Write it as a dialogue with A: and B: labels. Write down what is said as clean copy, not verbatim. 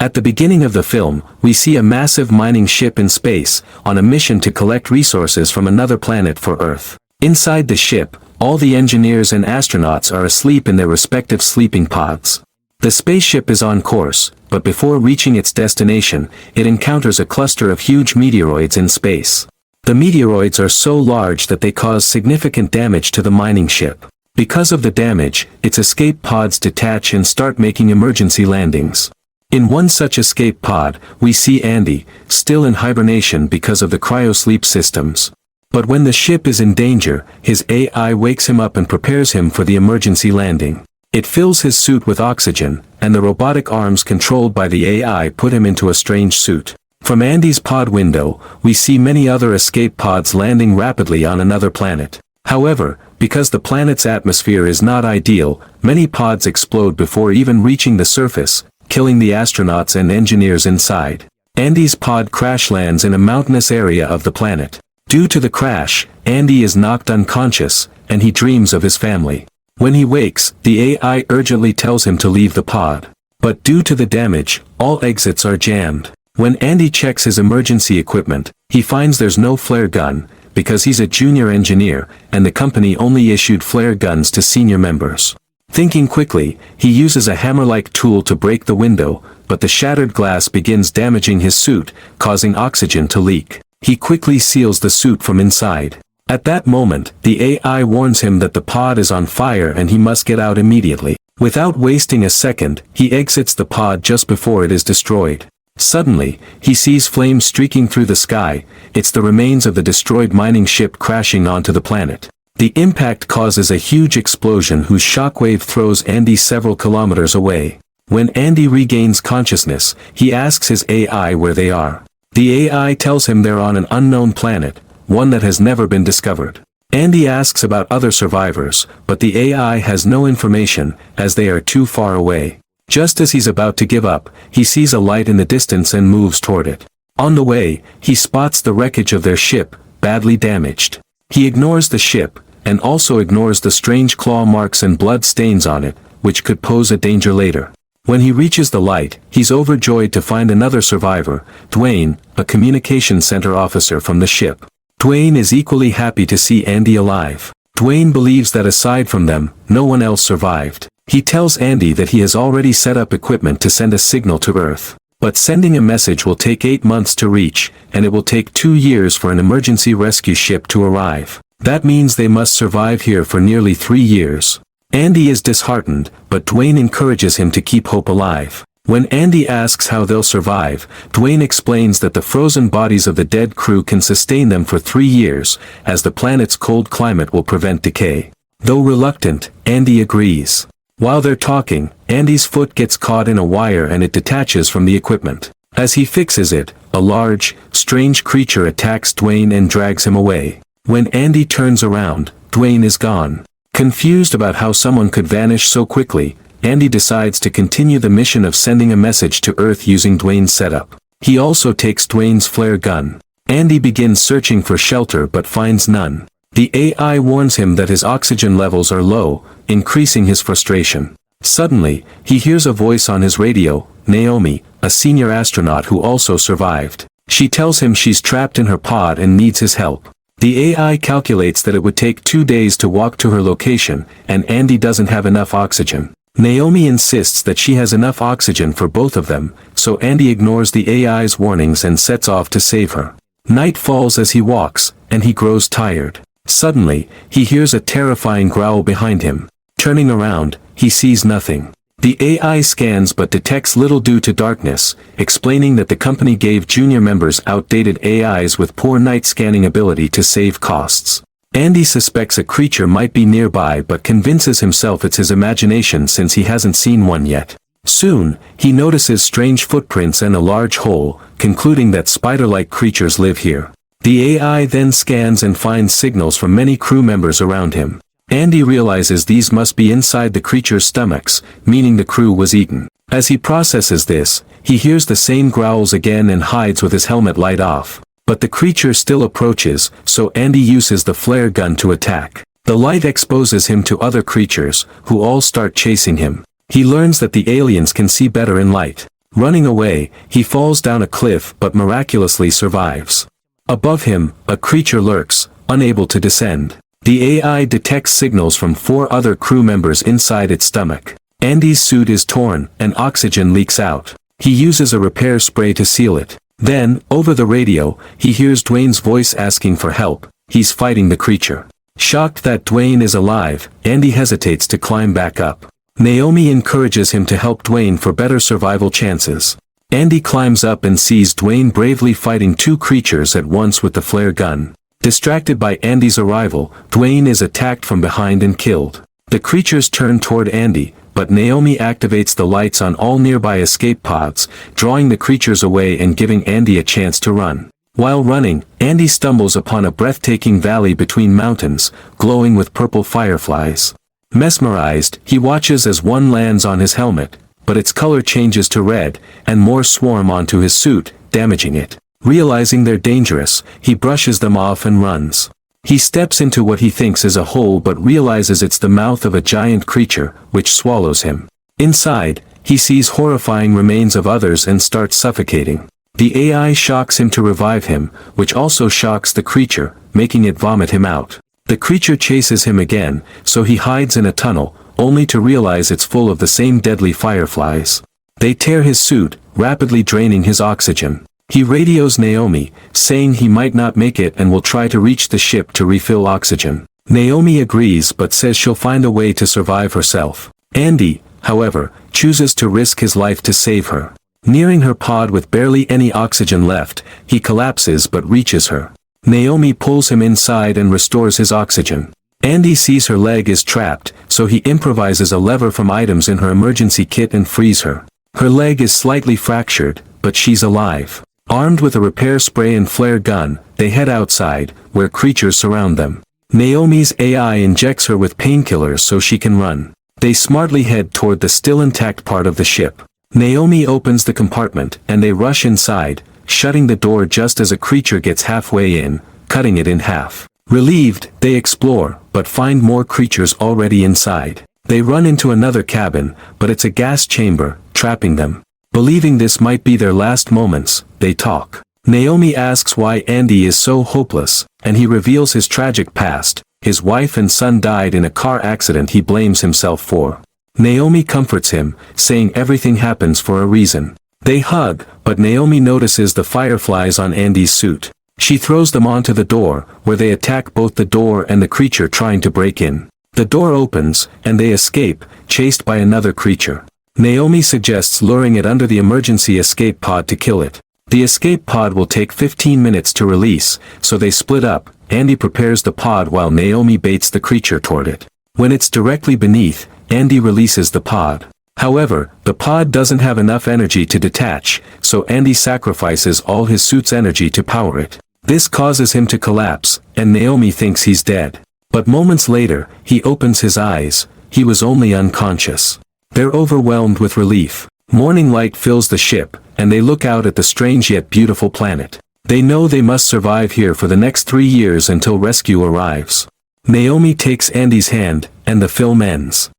A: At the beginning of the film, we see a massive mining ship in space, on a mission to collect resources from another planet for Earth. Inside the ship, all the engineers and astronauts are asleep in their respective sleeping pods. The spaceship is on course, but before reaching its destination, it encounters a cluster of huge meteoroids in space. The meteoroids are so large that they cause significant damage to the mining ship. Because of the damage, its escape pods detach and start making emergency landings. In one such escape pod, we see Andy, still in hibernation because of the cryosleep systems. But when the ship is in danger, his AI wakes him up and prepares him for the emergency landing. It fills his suit with oxygen, and the robotic arms controlled by the AI put him into a strange suit. From Andy's pod window, we see many other escape pods landing rapidly on another planet. However, because the planet's atmosphere is not ideal, many pods explode before even reaching the surface, killing the astronauts and engineers inside. Andy's pod crash lands in a mountainous area of the planet. Due to the crash, Andy is knocked unconscious, and he dreams of his family. When he wakes, the AI urgently tells him to leave the pod. But due to the damage, all exits are jammed. When Andy checks his emergency equipment, he finds there's no flare gun, because he's a junior engineer, and the company only issued flare guns to senior members. Thinking quickly, he uses a hammer-like tool to break the window, but the shattered glass begins damaging his suit, causing oxygen to leak. He quickly seals the suit from inside. At that moment, the AI warns him that the pod is on fire and he must get out immediately. Without wasting a second, he exits the pod just before it is destroyed. Suddenly, he sees flames streaking through the sky. It's the remains of the destroyed mining ship crashing onto the planet. The impact causes a huge explosion whose shockwave throws Andy several kilometers away. When Andy regains consciousness, he asks his AI where they are. The AI tells him they're on an unknown planet, one that has never been discovered. Andy asks about other survivors, but the AI has no information, as they are too far away. Just as he's about to give up, he sees a light in the distance and moves toward it. On the way, he spots the wreckage of their ship, badly damaged. He ignores the ship, and also ignores the strange claw marks and blood stains on it, which could pose a danger later. When he reaches the light, he's overjoyed to find another survivor, Dwayne, a communication center officer from the ship. Dwayne is equally happy to see Andy alive. Dwayne believes that aside from them, no one else survived. He tells Andy that he has already set up equipment to send a signal to Earth. But sending a message will take 8 months to reach, and it will take 2 years for an emergency rescue ship to arrive. That means they must survive here for nearly 3 years. Andy is disheartened, but Dwayne encourages him to keep hope alive. When Andy asks how they'll survive, Dwayne explains that the frozen bodies of the dead crew can sustain them for 3 years, as the planet's cold climate will prevent decay. Though reluctant, Andy agrees. While they're talking, Andy's foot gets caught in a wire and it detaches from the equipment. As he fixes it, a large, strange creature attacks Dwayne and drags him away. When Andy turns around, Dwayne is gone. Confused about how someone could vanish so quickly, Andy decides to continue the mission of sending a message to Earth using Dwayne's setup. He also takes Dwayne's flare gun. Andy begins searching for shelter but finds none. The AI warns him that his oxygen levels are low, increasing his frustration. Suddenly, he hears a voice on his radio, Naomi, a senior astronaut who also survived. She tells him she's trapped in her pod and needs his help. The AI calculates that it would take 2 days to walk to her location, and Andy doesn't have enough oxygen. Naomi insists that she has enough oxygen for both of them, so Andy ignores the AI's warnings and sets off to save her. Night falls as he walks, and he grows tired. Suddenly, he hears a terrifying growl behind him. Turning around, he sees nothing. The AI scans but detects little due to darkness, explaining that the company gave junior members outdated AIs with poor night scanning ability to save costs. Andy suspects a creature might be nearby but convinces himself it's his imagination since he hasn't seen one yet. Soon, he notices strange footprints and a large hole, concluding that spider-like creatures live here. The AI then scans and finds signals from many crew members around him. Andy realizes these must be inside the creature's stomachs, meaning the crew was eaten. As he processes this, he hears the same growls again and hides with his helmet light off. But the creature still approaches, so Andy uses the flare gun to attack. The light exposes him to other creatures, who all start chasing him. He learns that the aliens can see better in light. Running away, he falls down a cliff but miraculously survives. Above him, a creature lurks, unable to descend. The AI detects signals from 4 other crew members inside its stomach. Andy's suit is torn, and oxygen leaks out. He uses a repair spray to seal it. Then, over the radio, he hears Dwayne's voice asking for help. He's fighting the creature. Shocked that Dwayne is alive, Andy hesitates to climb back up. Naomi encourages him to help Dwayne for better survival chances. Andy climbs up and sees Dwayne bravely fighting 2 creatures at once with the flare gun. Distracted by Andy's arrival, Dwayne is attacked from behind and killed. The creatures turn toward Andy, but Naomi activates the lights on all nearby escape pods, drawing the creatures away and giving Andy a chance to run. While running, Andy stumbles upon a breathtaking valley between mountains, glowing with purple fireflies. Mesmerized, he watches as one lands on his helmet, but its color changes to red, and more swarm onto his suit, damaging it. Realizing they're dangerous, he brushes them off and runs. He steps into what he thinks is a hole but realizes it's the mouth of a giant creature, which swallows him. Inside, he sees horrifying remains of others and starts suffocating. The AI shocks him to revive him, which also shocks the creature, making it vomit him out. The creature chases him again, so he hides in a tunnel, only to realize it's full of the same deadly fireflies. They tear his suit, rapidly draining his oxygen. He radios Naomi, saying he might not make it and will try to reach the ship to refill oxygen. Naomi agrees but says she'll find a way to survive herself. Andy, however, chooses to risk his life to save her. Nearing her pod with barely any oxygen left, he collapses but reaches her. Naomi pulls him inside and restores his oxygen. Andy sees her leg is trapped, so he improvises a lever from items in her emergency kit and frees her. Her leg is slightly fractured, but she's alive. Armed with a repair spray and flare gun, they head outside, where creatures surround them. Naomi's AI injects her with painkillers so she can run. They smartly head toward the still intact part of the ship. Naomi opens the compartment, and they rush inside, shutting the door just as a creature gets halfway in, cutting it in half. Relieved, they explore, but find more creatures already inside. They run into another cabin, but it's a gas chamber, trapping them. Believing this might be their last moments, they talk. Naomi asks why Andy is so hopeless, and he reveals his tragic past. His wife and son died in a car accident he blames himself for. Naomi comforts him, saying everything happens for a reason. They hug, but Naomi notices the fireflies on Andy's suit. She throws them onto the door, where they attack both the door and the creature trying to break in. The door opens, and they escape, chased by another creature. Naomi suggests luring it under the emergency escape pod to kill it. The escape pod will take 15 minutes to release, so they split up. Andy prepares the pod while Naomi baits the creature toward it. When it's directly beneath, Andy releases the pod. However, the pod doesn't have enough energy to detach, so Andy sacrifices all his suit's energy to power it. This causes him to collapse, and Naomi thinks he's dead. But moments later, he opens his eyes. He was only unconscious. They're overwhelmed with relief. Morning light fills the ship, and they look out at the strange yet beautiful planet. They know they must survive here for the next 3 years until rescue arrives. Naomi takes Andy's hand, and the film ends.